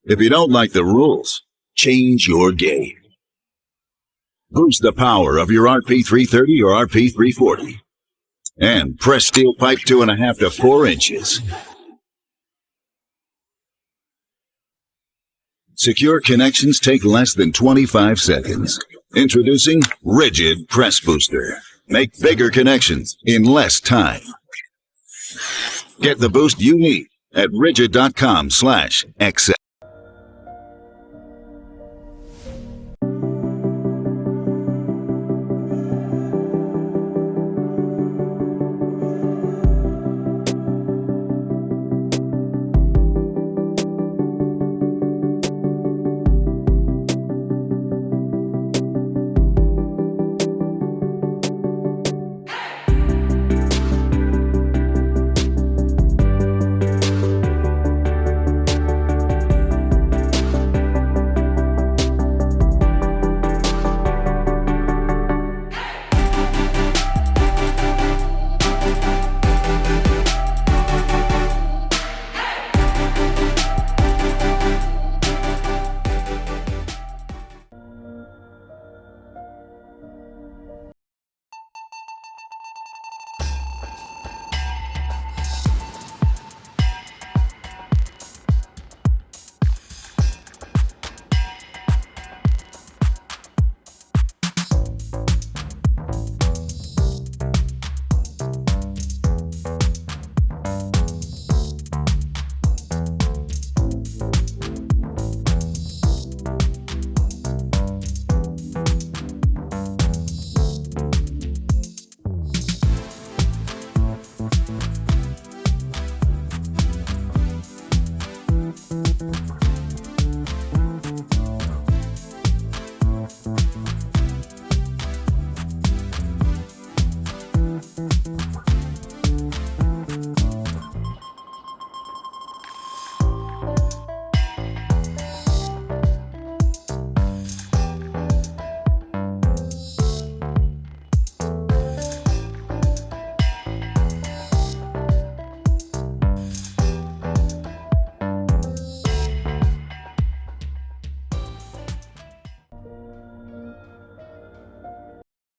If you don't like the rules, change your game. Boost the power of your RP330 or RP340. And press steel pipe 2.5 to 4 inches. Secure connections take less than 25 seconds. Introducing Rigid Press Booster. Make bigger connections in less time. Get the boost you need at rigid.com/XL.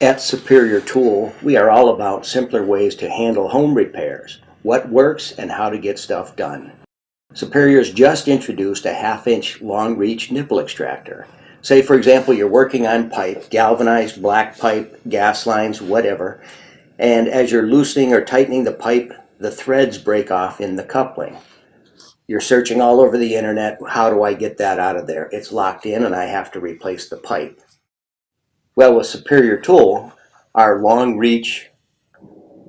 At Superior Tool, we are all about simpler ways to handle home repairs, what works, and how to get stuff done. Superior's just introduced a 1/2-inch long reach nipple extractor. Say, for example, you're working on pipe, galvanized black pipe, gas lines, whatever, and as you're loosening or tightening the pipe, the threads break off in the coupling. You're searching all over the internet, how do I get that out of there? It's locked in and I have to replace the pipe. Well, with Superior Tool, our long reach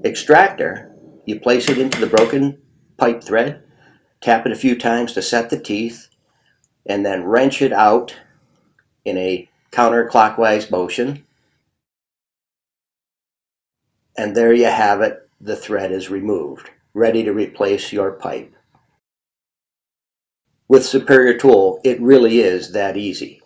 extractor, you place it into the broken pipe thread, tap it a few times to set the teeth, and then wrench it out in a counterclockwise motion. And there you have it, the thread is removed, ready to replace your pipe. With Superior Tool, it really is that easy.